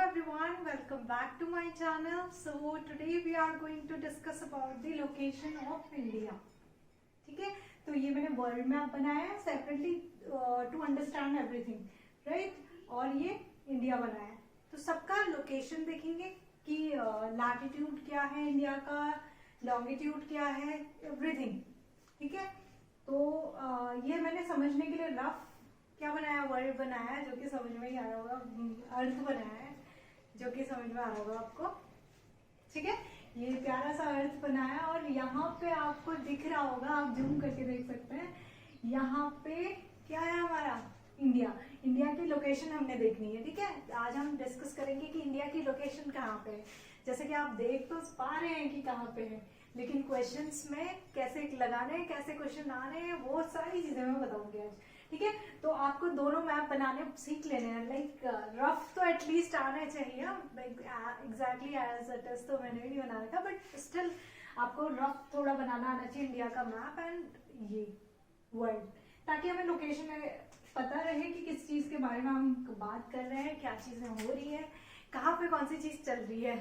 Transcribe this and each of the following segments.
everyone, welcome back to my channel. So today we are going to discuss about the location of India. ठीक है, तो ये मैंने world map बनाया है separately to understand everything, right. और ये इंडिया बनाया है, तो सबका लोकेशन देखेंगे कि लैटिट्यूड क्या है इंडिया का, लॉन्गिट्यूड क्या है, एवरीथिंग। ठीक है, तो ये मैंने समझने के लिए रफ क्या बनाया, वर्ल्ड बनाया है जो कि समझ में ही आ रहा होगा, अर्थ बनाया है जो कि समझ में आ रहा होगा आपको। ठीक है, ये प्यारा सा अर्थ बनाया और यहाँ पे आपको दिख रहा होगा, आप जूम करके देख सकते हैं, यहाँ पे क्या है हमारा इंडिया। इंडिया की लोकेशन हमने देखनी है। ठीक है, आज हम डिस्कस करेंगे कि इंडिया की लोकेशन कहाँ पे है। जैसे कि आप देख तो पा रहे हैं कि कहाँ पे है, लेकिन क्वेश्चंस में कैसे लगाने हैं, कैसे क्वेश्चन आ रहे हैं, वो सारी चीजें मैं बताऊंगी आज। ठीक है, तो आपको दोनों मैप बनाने सीख लेने हैं, लाइक रफ तो एटलीस्ट आने चाहिए, एग्जैक्टली एज इट इज तो मैंने भी नहीं बना रखा, बट स्टिल आपको रफ थोड़ा बनाना आना चाहिए इंडिया का मैप एंड ये वर्ल्ड, ताकि हमें लोकेशन पता रहे कि किस चीज के बारे में हम बात कर रहे हैं, क्या चीजें हो रही है, कहाँ पे कौन सी चीज चल रही है।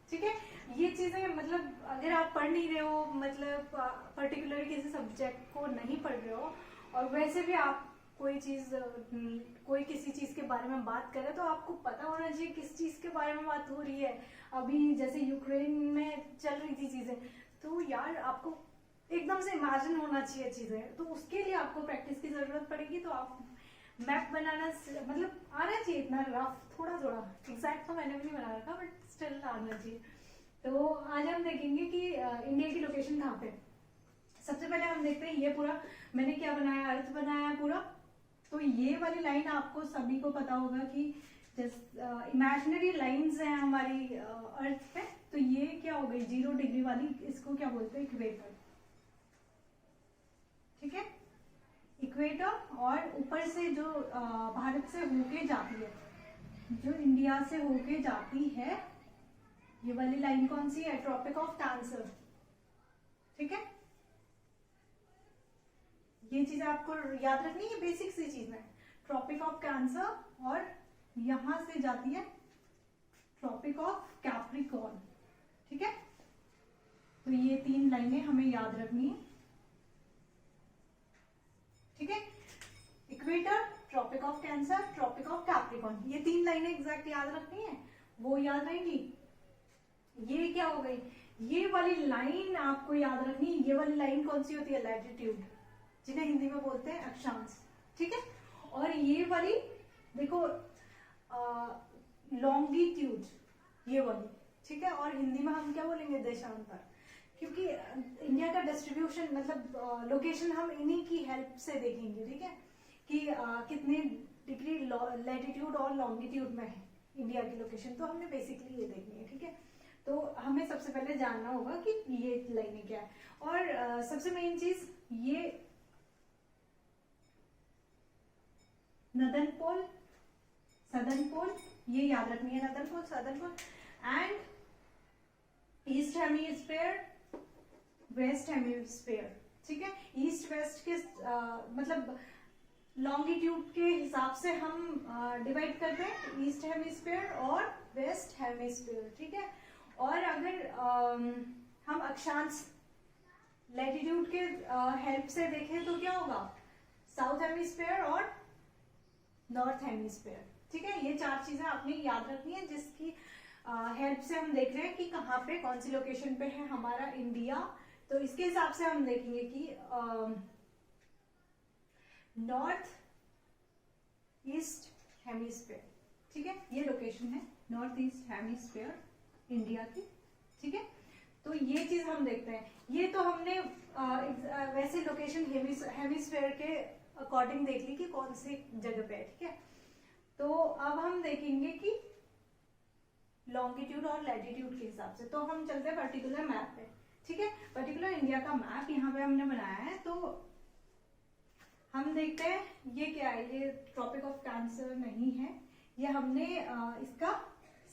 ठीक है, ये चीजें मतलब अगर आप पढ़ नहीं रहे हो, मतलब पर्टिकुलर किसी सब्जेक्ट को नहीं पढ़ रहे हो और वैसे भी आप कोई किसी चीज के बारे में बात करे, तो आपको पता होना चाहिए किस चीज के बारे में बात हो रही है। अभी जैसे यूक्रेन में चल रही थी चीजें, तो यार आपको एकदम से इमेजिन होना चाहिए चीजें, तो उसके लिए आपको प्रैक्टिस की जरूरत पड़ेगी। तो आप मैप बनाना मतलब आना चाहिए, इतना रफ थोड़ा एग्जैक्ट तो मैंने भी नहीं बना रखा, बट स्टिल आना चाहिए। तो आज हम देखेंगे कि इंडिया की लोकेशन कहाँ पे। सबसे पहले हम देखते हैं ये पूरा मैंने क्या बनाया, अर्थ बनाया है पूरा। तो ये वाली लाइन आपको सभी को पता होगा कि इमेजिनरी लाइंस हैं हमारी अर्थ पे, तो ये क्या हो गई 0 डिग्री वाली, इसको क्या बोलते हैं, इक्वेटर। ठीक है, इक्वेटर। और ऊपर से जो भारत से होके जाती है, जो इंडिया से होके जाती है, ये वाली लाइन कौन सी है, ट्रॉपिक ऑफ कैंसर। ठीक है, ये चीज आपको याद रखनी है, बेसिक सी चीज है, ट्रॉपिक ऑफ कैंसर, और यहां से जाती है ट्रॉपिक ऑफ कैप्रिकॉर्न। ठीक है, तो ये 3 लाइनें हमें याद रखनी है। ठीक है, equator, Tropic of Cancer, Tropic of Capricorn, ये 3 लाइनें एग्जैक्ट याद रखनी है, वो याद रहेंगी। ये क्या हो गई, ये वाली लाइन आपको याद रखनी है। ये वाली लाइन कौन सी होती है, लैटिट्यूड, जिन्हें हिंदी में बोलते हैं अक्षांश। ठीक है, और ये वाली देखो लॉन्गिट्यूड, ये वाली। ठीक है, और हिंदी में हम क्या बोलेंगे, देशांतर, क्योंकि इंडिया का डिस्ट्रीब्यूशन मतलब लोकेशन हम इन्हीं की हेल्प से देखेंगे। ठीक है, कि कितने डिग्री लैटिट्यूड और लॉन्गिट्यूड में है इंडिया की लोकेशन, तो हमने बेसिकली ये देखनी है। ठीक है, तो हमें सबसे पहले जानना होगा कि ये लाइनें क्या है। और सबसे मेन चीज ये नदर्न पोल, सदर्न पोल, ये याद रखनी है, northern pole, southern pole, and east hemisphere, west hemisphere. ठीक है, ईस्ट वेस्ट के मतलब लॉन्गिट्यूड के हिसाब से हम डिवाइड करते हैं, ईस्ट हेमीस्फीयर और वेस्ट हेमीस्फीयर। ठीक है, और अगर हम अक्षांश लैटिट्यूड के हेल्प से देखें तो क्या होगा, साउथ हेमीस्फीयर और नॉर्थ हेमीस्फीयर। ठीक है, ये 4 चीजें आपने याद रखनी है, जिसकी हेल्प से हम देख रहे हैं कि कहाँ पे कौन सी लोकेशन पे है हमारा इंडिया। तो इसके हिसाब से हम देखेंगे कि नॉर्थ ईस्ट हेमीस्फीयर। ठीक है, ये लोकेशन है नॉर्थ ईस्ट हेमीस्फीयर इंडिया की। ठीक है, तो ये चीज हम देखते हैं। ये तो हमने वैसे लोकेशन हेमीस्फीयर के अकॉर्डिंग देख ली कि कौन सी जगह पे है। ठीक है, तो अब हम देखेंगे कि लॉन्गिट्यूड और लैटिट्यूड के हिसाब से, तो हम चलते हैं पर्टिकुलर मैप पे। ठीक है, पर्टिकुलर इंडिया का मैप यहाँ पे हमने बनाया है। तो हम देखते हैं ये क्या है, ये ट्रॉपिक ऑफ कैंसर नहीं है, ये हमने इसका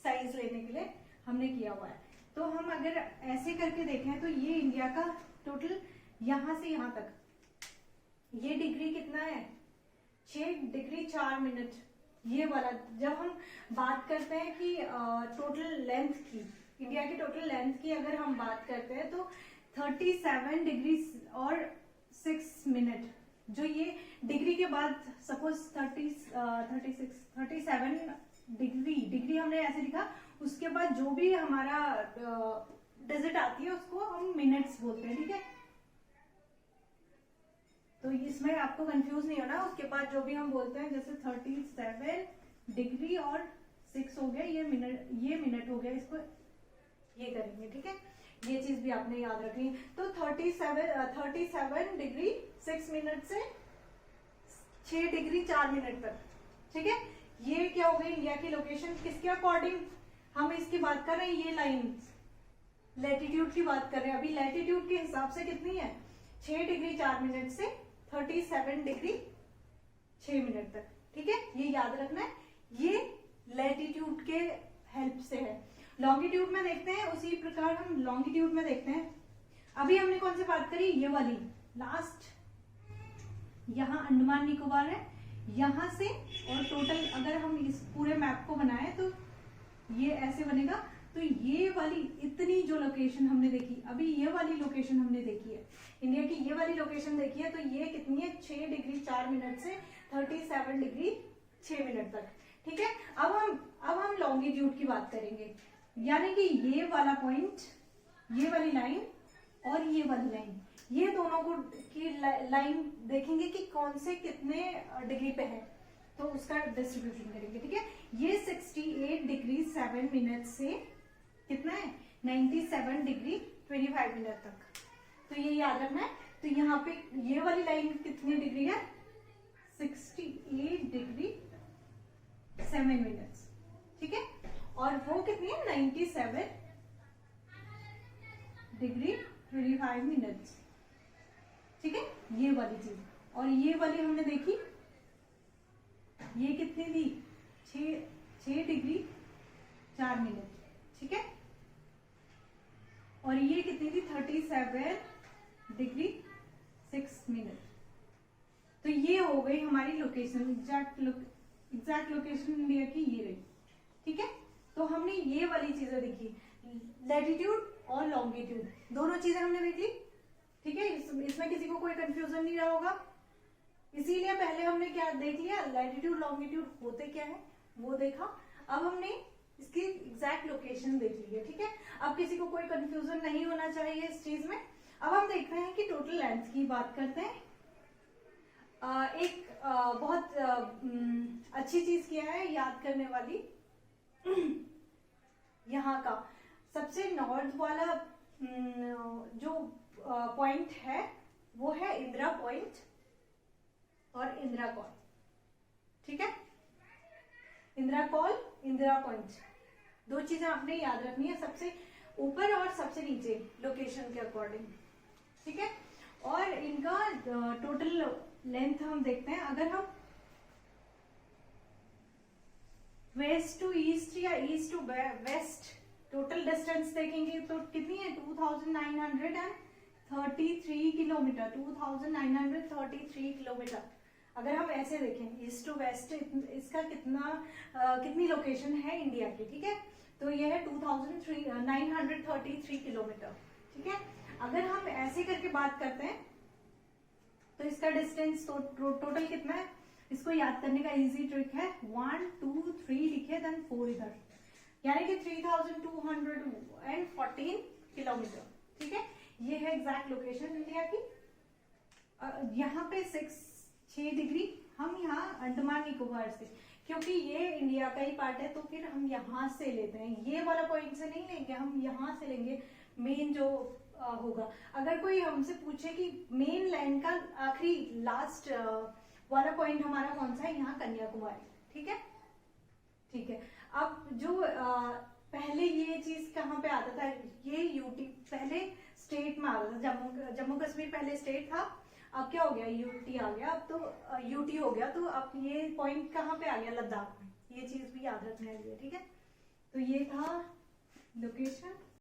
साइज लेने के लिए हमने किया हुआ है। तो हम अगर ऐसे करके देखें तो ये इंडिया का टोटल यहां से यहां तक ये डिग्री कितना है, 6 डिग्री 4 मिनट ये वाला जब हम बात करते हैं कि टोटल लेंथ की, इंडिया की टोटल लेंथ की अगर हम बात करते हैं तो 37 डिग्री और 6 मिनट, जो ये डिग्री के बाद सपोज 37 डिग्री हमने ऐसे लिखा, उसके बाद जो भी हमारा डिजिट आती है उसको हम मिनट्स बोलते हैं, ठीक है। तो इसमें आपको कंफ्यूज नहीं होना, उसके बाद जो भी हम बोलते हैं जैसे 37 डिग्री और 6 हो गया, ये मिनट हो गया, इसको ये करेंगे, ठीक है। ये चीज भी आपने याद रखनी है। तो 37 डिग्री 6 मिनट से 6 डिग्री 4 मिनट तक, ठीक है। ये क्या हो गई इंडिया की लोकेशन, किसके अकॉर्डिंग हम इसकी बात कर रहे हैं, ये लाइन लैटिट्यूड की बात कर रहे हैं। अभी लैटिट्यूड के हिसाब से कितनी है, 6 डिग्री 4 मिनट से 37 डिग्री 6 मिनट तक, ठीक है। ये याद रखना है, ये लैटिट्यूड के हेल्प से है। लॉन्गिट्यूड में देखते हैं, उसी प्रकार हम लॉन्गिट्यूड में देखते हैं। अभी हमने कौन सी बात करी, ये वाली लास्ट, यहाँ अंडमान निकोबार है, यहां से और टोटल अगर हम इस पूरे मैप को बनाए तो ये ऐसे बनेगा। तो ये वाली इतनी जो लोकेशन हमने देखी, अभी ये वाली लोकेशन हमने देखी है, इंडिया की ये वाली लोकेशन देखी है, तो ये कितनी है, 6 डिग्री 4 मिनट से 37 डिग्री 6 मिनट तक, ठीक है। अब हम लॉन्गिट्यूड की बात करेंगे, यानी कि ये वाला पॉइंट, ये वाली लाइन और ये वाली लाइन, ये दोनों को की लाइन देखेंगे कि कौन से कितने डिग्री पे है, तो उसका डिस्ट्रीब्यूशन करेंगे, ठीक है। ये 68 डिग्री 7 मिनट से कितना है, 97 डिग्री 25 मिनट तक, तो ये याद रखना है। तो यहाँ पे ये वाली लाइन कितनी डिग्री है, 68 डिग्री 7 मिनट, ठीक है। और वो कितनी है, 97 डिग्री 25 मिनट, ठीक है। ये वाली चीज, और ये वाली हमने देखी, ये कितनी थी, 6 डिग्री 4 मिनट, ठीक है। और ये कितनी थी, 37 डिग्री 6 मिनट। तो ये हो गई हमारी लोकेशन, एग्जैक्ट लोकेशन इंडिया की ये रही, ठीक है। तो हमने ये वाली चीजें देखी, लैटिट्यूड और लॉन्गिट्यूड, दोनों चीजें हमने देख ली, ठीक है। इसमें किसी को कोई कंफ्यूजन नहीं रहा होगा। इसीलिए पहले हमने क्या देख लिया, लैटिट्यूड लॉन्गिट्यूड होते क्या है वो देखा, अब हमने इसकी एग्जैक्ट लोकेशन देख ली है, ठीक है। अब किसी को कोई कंफ्यूजन नहीं होना चाहिए इस चीज में। अब हम देखते हैं कि टोटल लेंथ की बात करते हैं। एक बहुत अच्छी चीज किया है याद करने वाली, यहाँ का सबसे नॉर्थ वाला जो पॉइंट है वो है इंदिरा पॉइंट और इंदिरा कॉल, ठीक है। इंदिरा कॉल, इंदिरा पॉइंट, दो चीजें आपने याद रखनी है, सबसे ऊपर और सबसे नीचे लोकेशन के अकॉर्डिंग, ठीक है। और इनका टोटल लेंथ हम देखते हैं, अगर हम वेस्ट टू ईस्ट या east to west total distance देखेंगे तो कितनी है, 2933 किलोमीटर, 2933 किलोमीटर। अगर हम ऐसे देखें ईस्ट टू वेस्ट, इसका कितनी लोकेशन है इंडिया की, ठीक है। तो ये है 2933 किलोमीटर, ठीक है। अगर हम ऐसे करके बात करते हैं तो इसका डिस्टेंस टोटल कितना है, इसको याद करने का इजी ट्रिक है, 1 2 3 लिखे देन 4 इधर, यानी कि 3214 किलोमीटर, ठीक है। ये है एग्जैक्ट लोकेशन इंडिया की। यहाँ पे 6 डिग्री हम यहाँ अंडमान निकोबार से, क्योंकि ये इंडिया का ही पार्ट है तो फिर हम यहाँ से लेते हैं, ये वाला पॉइंट से नहीं लेंगे, हम यहाँ से लेंगे मेन जो होगा। अगर कोई हमसे पूछे कि मेन लैंड का आखिरी लास्ट वाला पॉइंट हमारा कौन सा है, यहाँ कन्याकुमारी, ठीक है, ठीक है। अब जो पहले ये चीज कहाँ पे आता था, ये यूटी पहले स्टेट में आता था, जम्मू कश्मीर पहले स्टेट था, अब क्या हो गया, यूटी आ गया, अब तो यूटी हो गया, तो अब ये पॉइंट कहाँ पे आ गया, लद्दाख में। ये चीज भी याद रखने वाली है, ठीक है। तो ये था लोकेशन।